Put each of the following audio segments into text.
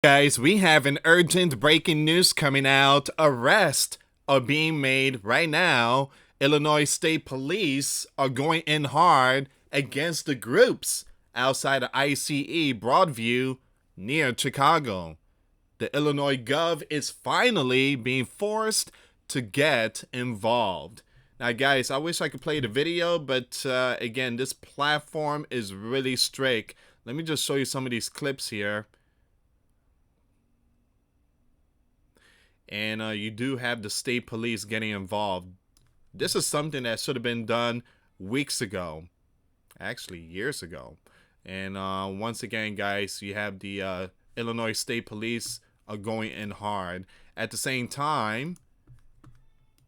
Guys, we have an urgent breaking news coming out. Arrests are being made right now. Illinois State Police are going in hard against the groups outside of ICE Broadview near Chicago. The Illinois Gov is finally being forced to get involved. Now, guys, I wish I could play the video, but again, this platform is really strict. Let me just show you some of these clips here. And you do have the state police getting involved. This is something that should have been done weeks ago, actually years ago. And once again, guys, you have the Illinois State Police are going in hard. At the same time,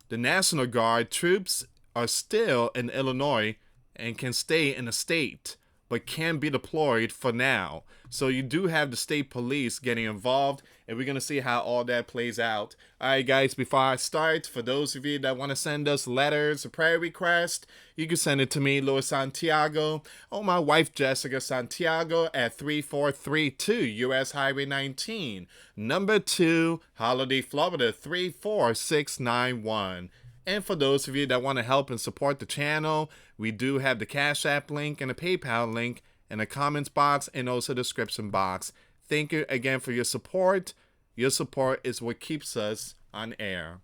the National Guard troops are still in Illinois and can stay in the state, but can be deployed for now. So you do have the state police getting involved, and we're going to see how all that plays out. All right, guys, before I start, for those of you that want to send us letters or prayer requests, you can send it to me, US Santiago, or my wife, Jessica Santiago, at 3432 US Highway 19, number 2, Holiday, Florida, 34691. And for those of you that want to help and support the channel, we do have the Cash App link and the PayPal link in the comments box and also the description box. Thank you again for your support. Your support is what keeps us on air.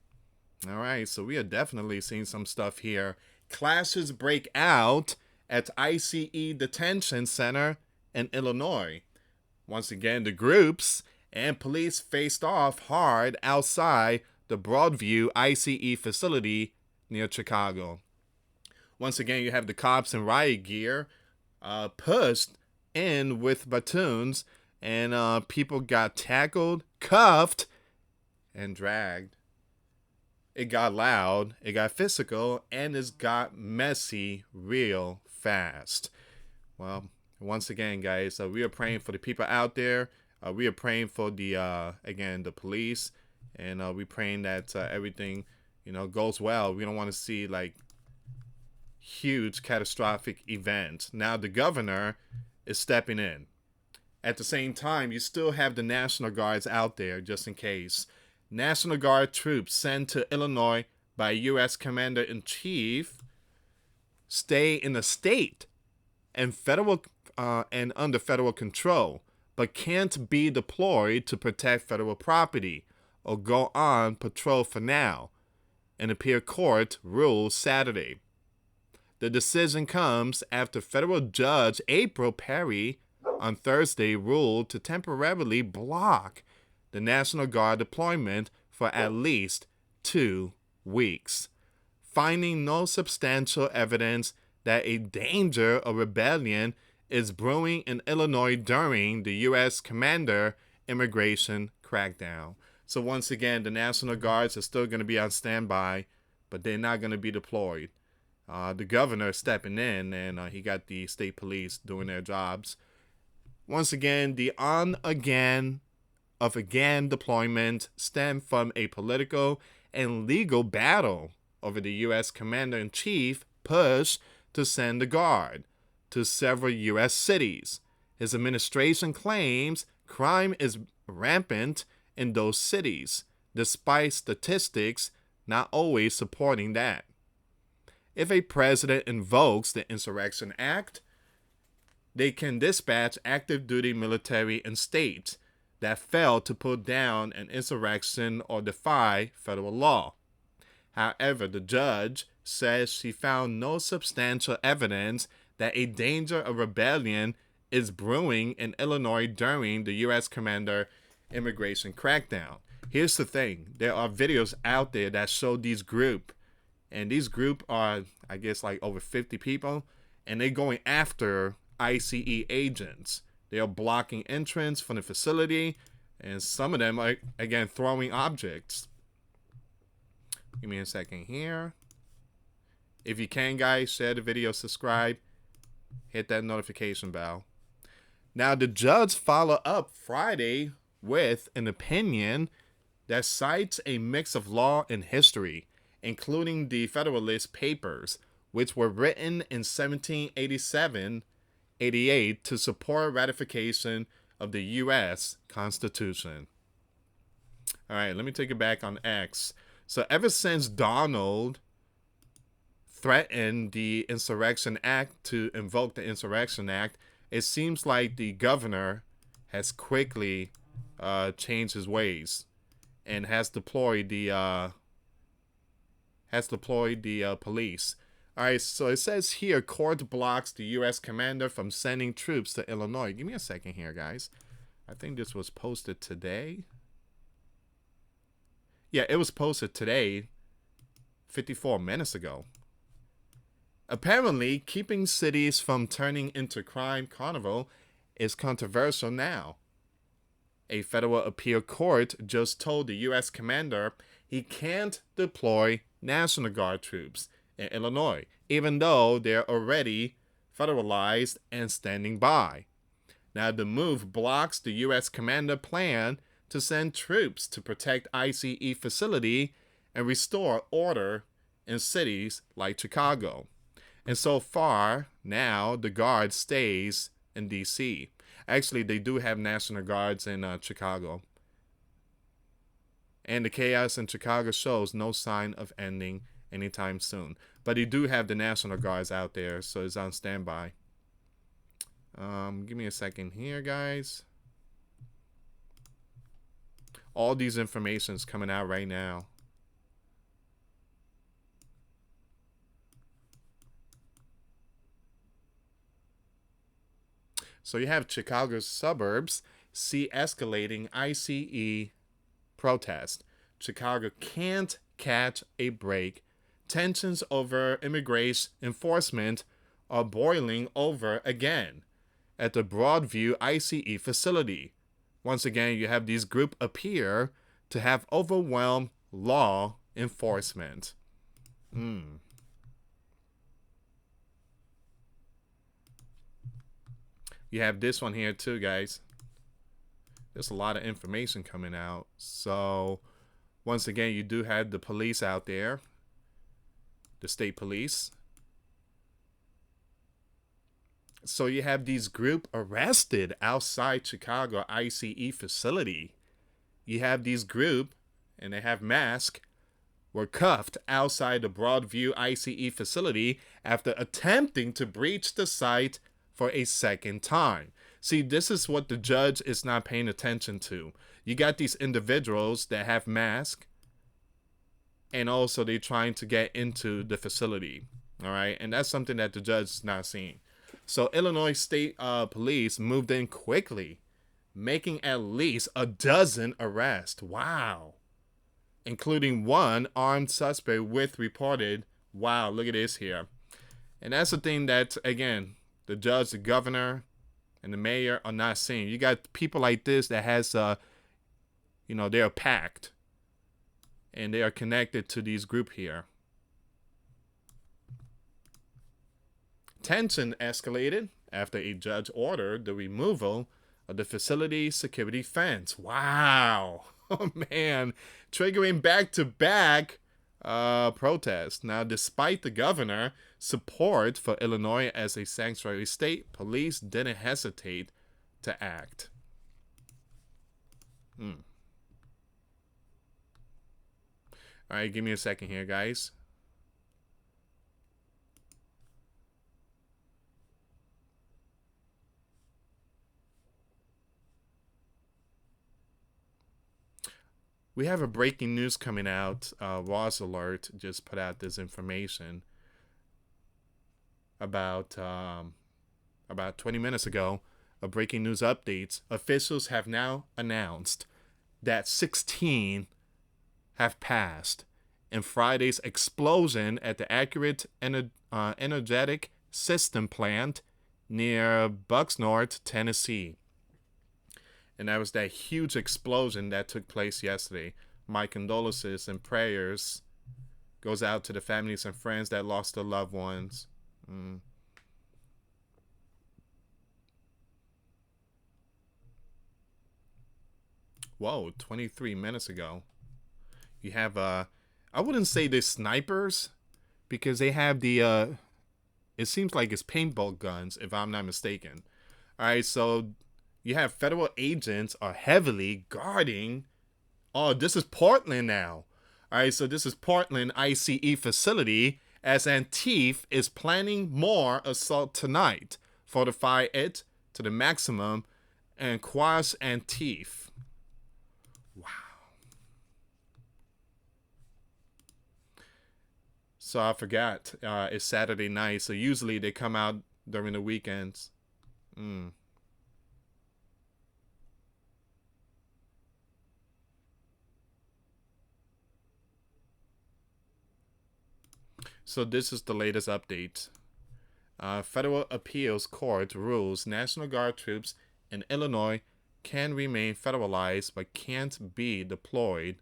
All right, so we are definitely seeing some stuff here. Clashes break out at ICE Detention Center in Illinois. Once again, the groups and police faced off hard outside the Broadview ICE facility near Chicago. Once again, you have the cops in riot gear pushed in with batons, and people got tackled, cuffed, and dragged. It got loud, it got physical, and it got messy real fast. Well, once again, guys, we are praying for the people out there. We are praying for the police. And we're praying that everything, goes well. We don't want to see like huge catastrophic events. Now the governor is stepping in. At the same time, you still have the National Guards out there just in case. National Guard troops sent to Illinois by U.S. Commander-in-Chief stay in the state and and under federal control, but can't be deployed to protect federal property or go on patrol for now, an appeal court ruled Saturday. The decision comes after federal judge April Perry on Thursday ruled to temporarily block the National Guard deployment for at least 2 weeks, finding no substantial evidence that a danger of rebellion is brewing in Illinois during the U.S. Commander immigration crackdown. So once again, the National Guards are still going to be on standby, but they're not going to be deployed. The governor is stepping in, and he got the state police doing their jobs. Once again, the on-again of again deployment stemmed from a political and legal battle over the U.S. Commander-in-Chief push to send the Guard to several U.S. cities. His administration claims crime is rampant in those cities, despite statistics not always supporting that. If a president invokes the Insurrection Act, they can dispatch active duty military in states that fail to put down an insurrection or defy federal law. However, the judge says she found no substantial evidence that a danger of rebellion is brewing in Illinois during the U.S. Commander immigration crackdown. Here's the thing. There are videos out there that show these group, and these group are, I guess, like over 50 people, and they're going after ICE agents. They are blocking entrance from the facility, and some of them are, again, throwing objects. Give me a second here. If you can, guys, share the video, subscribe, hit that notification bell. Now, the judge followed up Friday with an opinion that cites a mix of law and history, including the Federalist Papers, which were written in 1787-88 to support ratification of the US Constitution. All right, let me take it back on X. So ever since Donald threatened the Insurrection Act to invoke the Insurrection Act, it seems like the governor has quickly changed his ways and has deployed the police. All right, so it says here, court blocks the U.S. commander from sending troops to Illinois. Give me a second here, guys. I think this was posted today. Yeah, it was posted today, 54 minutes ago. Apparently, keeping cities from turning into crime carnival is controversial now. A federal appeal court just told the U.S. commander he can't deploy National Guard troops in Illinois, even though they're already federalized and standing by. Now, the move blocks the U.S. commander plan to send troops to protect ICE facility and restore order in cities like Chicago. And so far, now, the Guard stays in D.C. Actually, they do have National Guards in Chicago. And the chaos in Chicago shows no sign of ending anytime soon. But they do have the National Guards out there, so it's on standby. Give me a second here, guys. All these information's coming out right now. So you have Chicago's suburbs see escalating ICE protest. Chicago can't catch a break. Tensions over immigration enforcement are boiling over again at the Broadview ICE facility. Once again, you have these groups appear to have overwhelmed law enforcement. You have this one here too, guys. There's a lot of information coming out. So, once again, you do have the police out there. The state police. So you have these group arrested outside Chicago ICE facility. You have these group, and they have masks, were cuffed outside the Broadview ICE facility after attempting to breach the site for a second time. See, this is what the judge is not paying attention to. You got these individuals that have masks, and also they're trying to get into the facility. All right, and that's something that the judge is not seeing. So Illinois State Police moved in quickly, making at least a dozen arrests. Wow. Including one armed suspect with reported, wow, look at this here. And that's the thing that, again, the judge, the governor, and the mayor are not seeing. You got people like this that has, they are packed. And they are connected to these group here. Tension escalated after a judge ordered the removal of the facility security fence. Wow. Oh, man. Triggering back-to-back protests. Now, despite the governor support for Illinois as a sanctuary state, police didn't hesitate to act. All right, give me a second here, guys. We have a breaking news coming out. Ross Alert just put out this information about 20 minutes ago. A breaking news updates. Officials have now announced that 16 have passed in Friday's explosion at the Accurate Energetic System plant near Bucksnort, Tennessee. And that was that huge explosion that took place yesterday. My condolences and prayers goes out to the families and friends that lost their loved ones. Whoa, 23 minutes ago. You have, I wouldn't say they're snipers, because they have the, it seems like it's paintball guns, if I'm not mistaken. All right, so You have federal agents are heavily guarding. Oh, this is Portland now. All right, so this is Portland ICE facility as Antifa is planning more assault tonight. Fortify it to the maximum and quash Antifa. Wow. So I forgot. It's Saturday night, so usually they come out during the weekends. So this is the latest update. Federal Appeals Court rules National Guard troops in Illinois can remain federalized but can't be deployed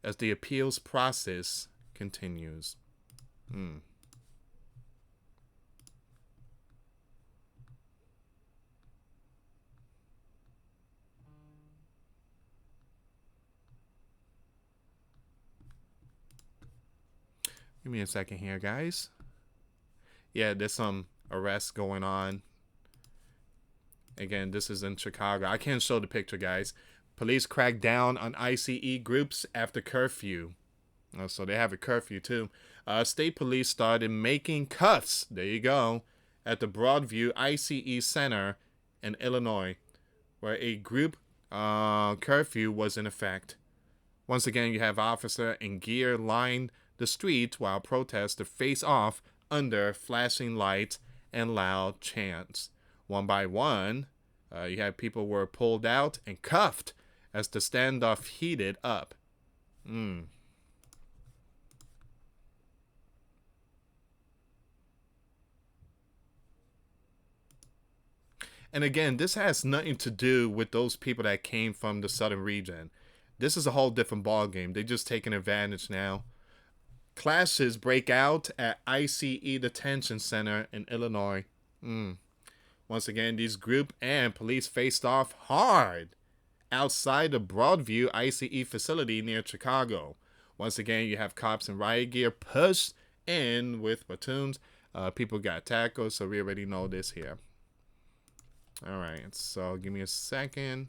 as the appeals process continues. Give me a second here, guys. Yeah, there's some arrests going on. Again, this is in Chicago. I can't show the picture, guys. Police crack down on ICE groups after curfew. So they have a curfew, too. State police started making cuffs. There you go. At the Broadview ICE Center in Illinois, where a group curfew was in effect. Once again, you have officer in gear line the street while protesters face off under flashing lights and loud chants. One by one, you had people were pulled out and cuffed as the standoff heated up. And again, this has nothing to do with those people that came from the southern region. This is a whole different ballgame. They're just taking advantage now. Clashes break out at ICE Detention Center in Illinois. Once again, these group and police faced off hard outside the Broadview ICE facility near Chicago. Once again, you have cops in riot gear pushed in with platoons. People got tackled, so we already know this here. All right, so give me a second.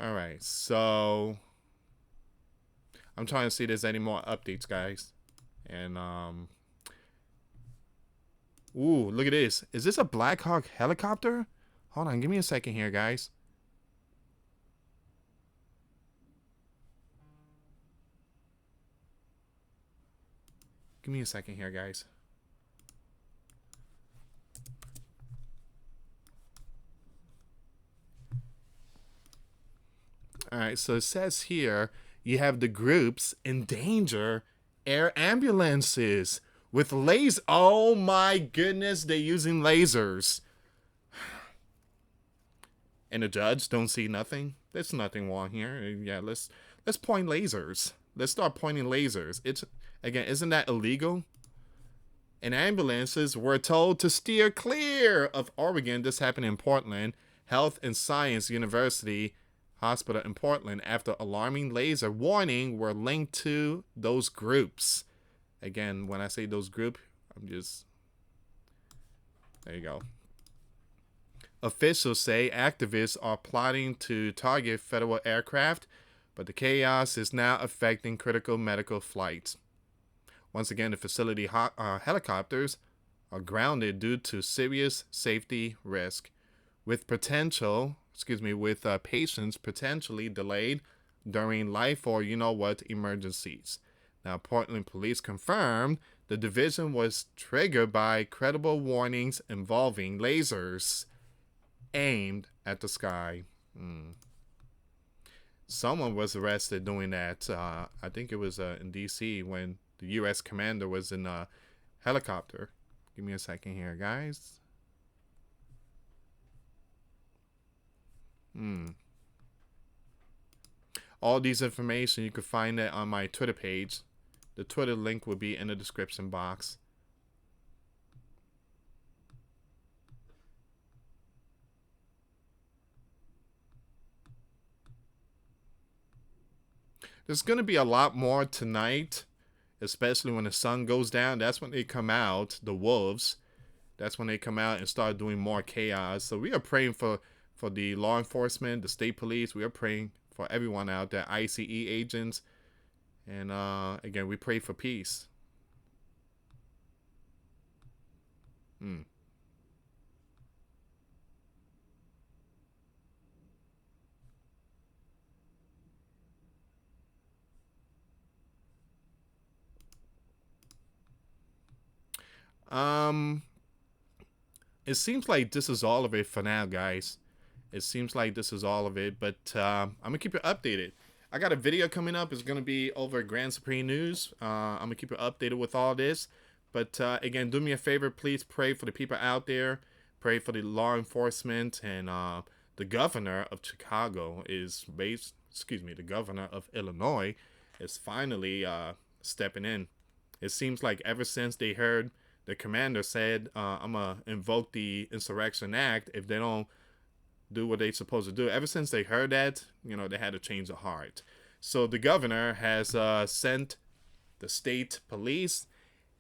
All right, so I'm trying to see if there's any more updates, guys. And ooh, look at this. Is this a Black Hawk helicopter? Hold on, give me a second here, guys. Give me a second here, guys. All right, so it says here you have the groups endanger air ambulances with lasers. Oh my goodness, they're using lasers. And the judge don't see nothing. There's nothing wrong here. Yeah, let's point lasers. Let's start pointing lasers. It's again, isn't that illegal? And ambulances were told to steer clear of Oregon. This happened in Portland. Health and Science University Hospital in Portland after alarming laser warning were linked to those groups. Again, when I say those group, I'm just... There you go. Officials say activists are plotting to target federal aircraft, but the chaos is now affecting critical medical flights. Once again, the facility helicopters are grounded due to serious safety risk, with patients potentially delayed during life or emergencies. Now, Portland police confirmed the division was triggered by credible warnings involving lasers aimed at the sky. Someone was arrested doing that. I think it was in D.C. when the U.S. commander was in a helicopter. Give me a second here, guys. All these information, you can find it on my Twitter page. The Twitter link will be in the description box. There's going to be a lot more tonight, especially when the sun goes down. That's when they come out, the wolves. That's when they come out and start doing more chaos. So we are praying for the law enforcement, the state police. We are praying for everyone out there, ICE agents. And again, we pray for peace. Hmm. Um, it seems like this is all of it for now, guys. It seems like this is all of it, but I'm gonna keep you updated. I got a video coming up. It's gonna be over at Grand Supreme News. I'm gonna keep you updated with all this. But again, do me a favor, please pray for the people out there. Pray for the law enforcement and the governor of Chicago is based. Excuse me, the governor of Illinois is finally stepping in. It seems like ever since they heard the commander said, "I'm gonna invoke the Insurrection Act," if they don't do what they're supposed to do. Ever since they heard that, they had to change of heart. So the governor has sent the state police,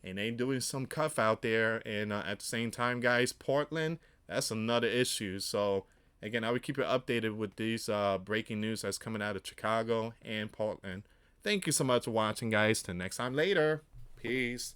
and they doing some cuff out there. And at the same time, guys, Portland, that's another issue. So again, I will keep you updated with these breaking news that's coming out of Chicago and Portland. Thank you so much for watching, guys. Till next time later. Peace.